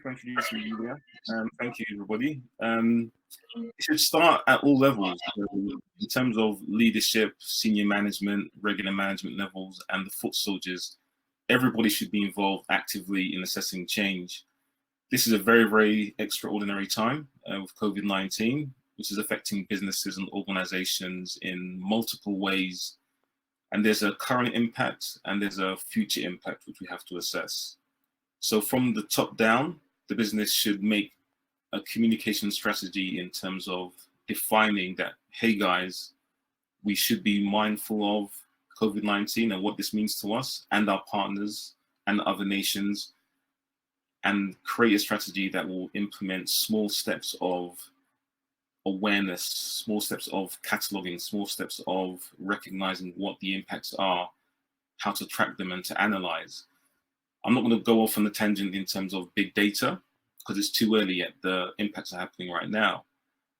for introducing me, Julia. Thank you, everybody. It should start at all levels, so in terms of leadership, senior management, regular management levels, and the foot soldiers. Everybody should be involved actively in assessing change. This is a very, very extraordinary time with COVID-19, which is affecting businesses and organizations in multiple ways. And there's a current impact and there's a future impact, which we have to assess. So from the top down, the business should make a communication strategy in terms of defining that, hey guys, we should be mindful of COVID-19 and what this means to us and our partners and other nations, and create a strategy that will implement small steps of awareness, small steps of cataloging, small steps of recognizing what the impacts are, how to track them and to analyze. I'm not going to go off on a tangent in terms of big data because it's too early yet. The impacts are happening right now,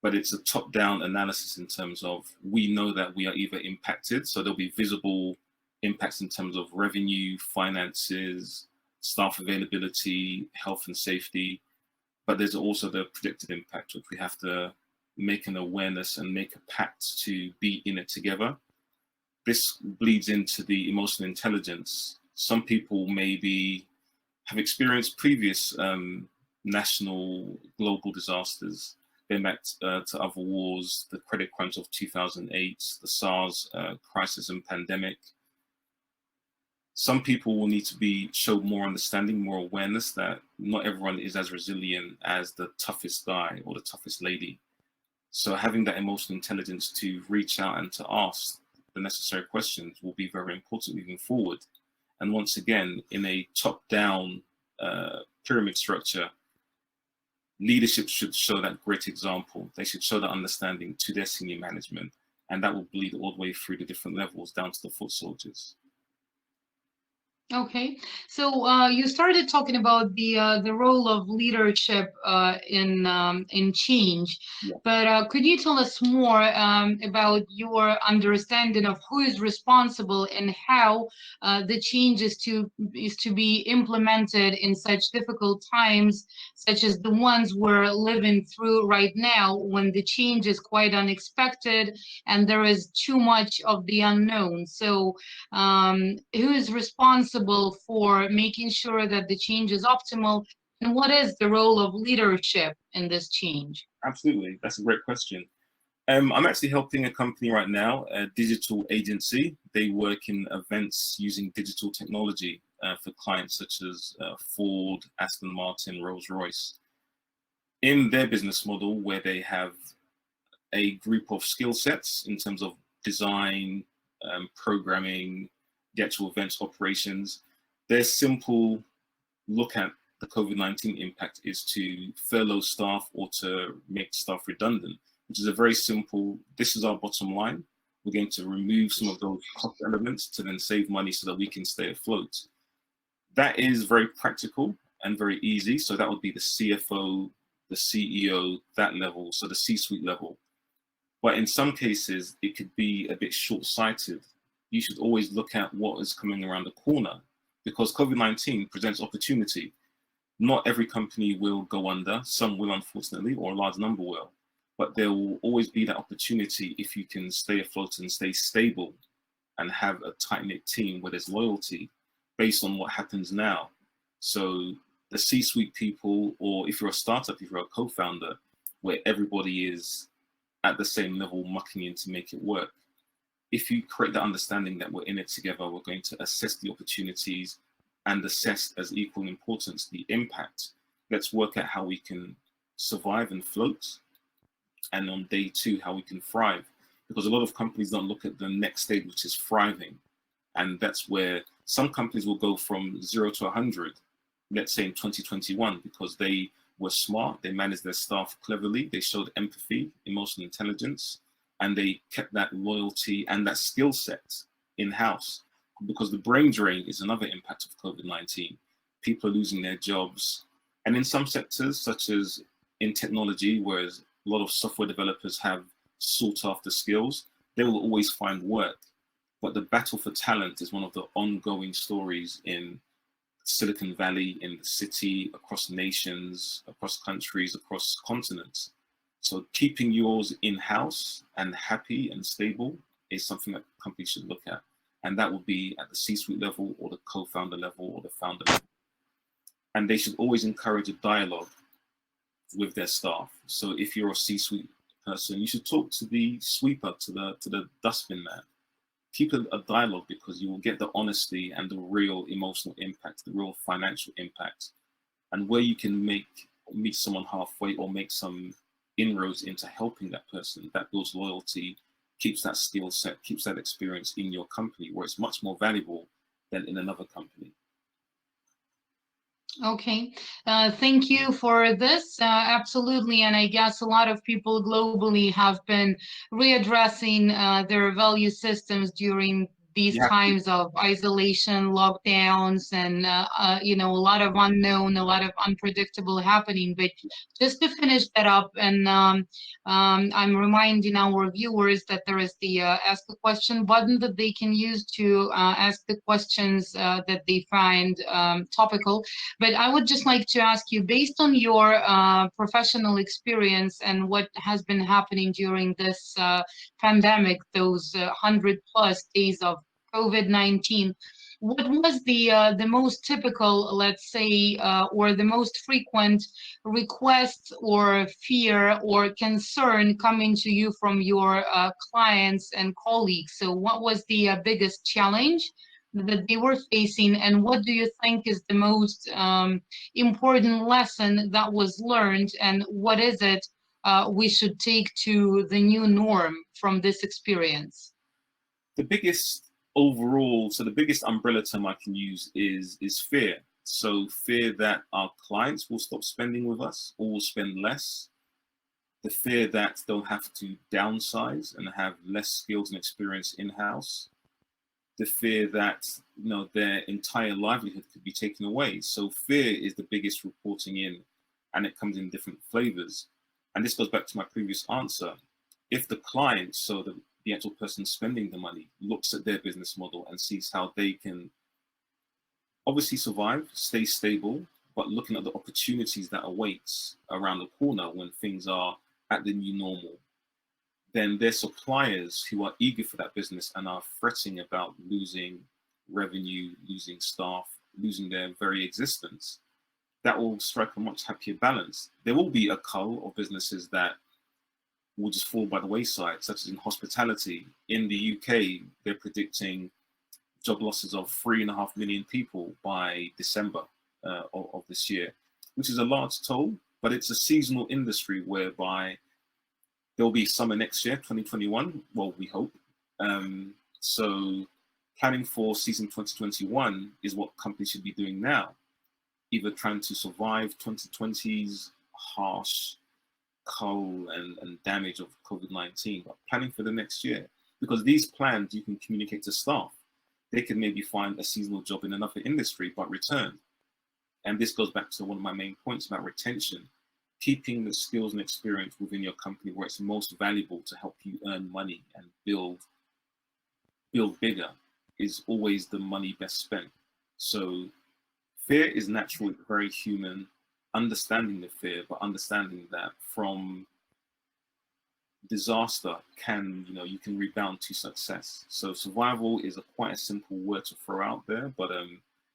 but it's a top-down analysis in terms of we know that we are either impacted, so there'll be visible impacts in terms of revenue, finances, staff availability, health and safety, but there's also the predicted impact, which we have to make an awareness and make a pact to be in it together. This bleeds into the emotional intelligence. Some people maybe have experienced previous national global disasters, going back to other wars, the credit crunch of 2008, the SARS crisis and pandemic. Some people will need to be showed more understanding, more awareness that not everyone is as resilient as the toughest guy or the toughest lady. So having that emotional intelligence to reach out and to ask the necessary questions will be very important moving forward. And once again, in a top-down pyramid structure, leadership should show that great example. They should show that understanding to their senior management, and that will bleed all the way through the different levels down to the foot soldiers. Okay, so you started talking about the role of leadership in change, yeah. But could you tell us more about your understanding of who is responsible and how the change is to be implemented in such difficult times, such as the ones we're living through right now, when the change is quite unexpected and there is too much of the unknown? So who is responsible for making sure that the change is optimal, and what is the role of leadership in this change? Absolutely, that's a great question. I'm actually helping a company right now, a digital agency. They work in events using digital technology for clients such as Ford, Aston Martin, Rolls-Royce. In their business model, where they have a group of skill sets in terms of design, programming, the actual events operations, their simple look at the COVID-19 impact is to furlough staff or to make staff redundant, which is a very simple, this is our bottom line. We're going to remove some of those cost elements to then save money so that we can stay afloat. That is very practical and very easy. So that would be the CFO, the CEO, that level, so the C-suite level. But in some cases, it could be a bit short-sighted. You should always look at what is coming around the corner, because COVID-19 presents opportunity. Not every company will go under, some will unfortunately, or a large number will, but there will always be that opportunity if you can stay afloat and stay stable and have a tight-knit team where there's loyalty based on what happens now. So the C-suite people, or if you're a startup, if you're a co-founder, where everybody is at the same level mucking in to make it work, if you create the understanding that we're in it together, we're going to assess the opportunities and assess as equal importance the impact. Let's work out how we can survive and float, and on day two, how we can thrive. Because a lot of companies don't look at the next stage, which is thriving. And that's where some companies will go from 0 to 100, let's say in 2021, because they were smart, they managed their staff cleverly, they showed empathy, emotional intelligence, and they kept that loyalty and that skill set in-house. Because the brain drain is another impact of COVID-19. People are losing their jobs. And in some sectors, such as in technology, whereas a lot of software developers have sought after skills, they will always find work. But the battle for talent is one of the ongoing stories in Silicon Valley, in the city, across nations, across countries, across continents. So keeping yours in-house and happy and stable is something that companies should look at. And that will be at the C-suite level or the co-founder level or the founder level. And they should always encourage a dialogue with their staff. So if you're a C-suite person, you should talk to the sweeper, to the dustbin man. Keep a dialogue, because you will get the honesty and the real emotional impact, the real financial impact, and where you can meet someone halfway or make some inroads into helping that person. That builds loyalty, keeps that skill set, keeps that experience in your company, where it's much more valuable than in another company. Okay, thank you for this. Absolutely, and I guess a lot of people globally have been readdressing their value systems during these times of isolation, lockdowns, and you know, a lot of unknown, a lot of unpredictable happening. But just to finish that up, and I'm reminding our viewers that there is the ask a question button that they can use to ask the questions that they find topical. But I would just like to ask you, based on your professional experience and what has been happening during this pandemic, those 100+ days of COVID-19, what was the most typical, let's say, or the most frequent request or fear or concern coming to you from your clients and colleagues? So what was the biggest challenge that they were facing, and what do you think is the most important lesson that was learned, and what is it we should take to the new norm from this experience? The biggest overall, so the biggest umbrella term I can use is fear. So fear that our clients will stop spending with us or will spend less. The fear that they'll have to downsize and have less skills and experience in-house. The fear that, you know, their entire livelihood could be taken away. So fear is the biggest reporting in, and it comes in different flavors. And this goes back to my previous answer. If the client, so the actual person spending the money, looks at their business model and sees how they can obviously survive, stay stable, but looking at the opportunities that awaits around the corner when things are at the new normal, then their suppliers who are eager for that business and are fretting about losing revenue, losing staff, losing their very existence, that will strike a much happier balance. There will be a cull of businesses that will just fall by the wayside, such as in hospitality. In the UK, they're predicting job losses of 3.5 million people by December of this year, which is a large toll, but it's a seasonal industry whereby there'll be summer next year, 2021, well, we hope. So planning for season 2021 is what companies should be doing now, either trying to survive 2020's harsh cull and damage of COVID-19, but planning for the next year. Because these plans you can communicate to staff. They can maybe find a seasonal job in another industry, but return. And this goes back to one of my main points about retention. Keeping the skills and experience within your company where it's most valuable to help you earn money and build bigger is always the money best spent. So fear is natural, it's very human. Understanding the fear, but understanding that from disaster you can rebound to success. So survival is quite a simple word to throw out there, but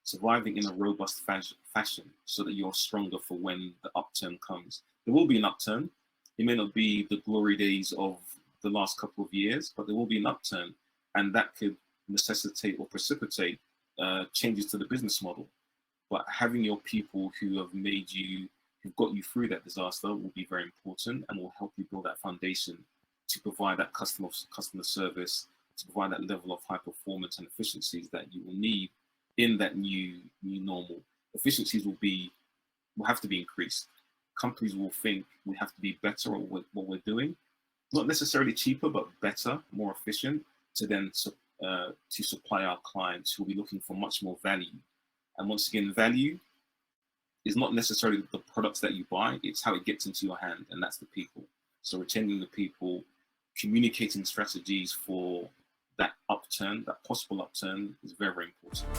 surviving in a robust fashion so that you're stronger for when the upturn comes. There will be an upturn. It may not be the glory days of the last couple of years, but there will be an upturn, and that could necessitate or precipitate changes to the business model. But having your people who have who've got you through that disaster will be very important and will help you build that foundation to provide that customer service, to provide that level of high performance and efficiencies that you will need in that new normal. Efficiencies will have to be increased. Companies will think we have to be better at what we're doing, not necessarily cheaper, but better, more efficient, to then to supply our clients who will be looking for much more value. And once again, value is not necessarily the products that you buy, it's how it gets into your hand, and that's the people. So retaining the people, communicating strategies for that upturn, that possible upturn, is very, very important.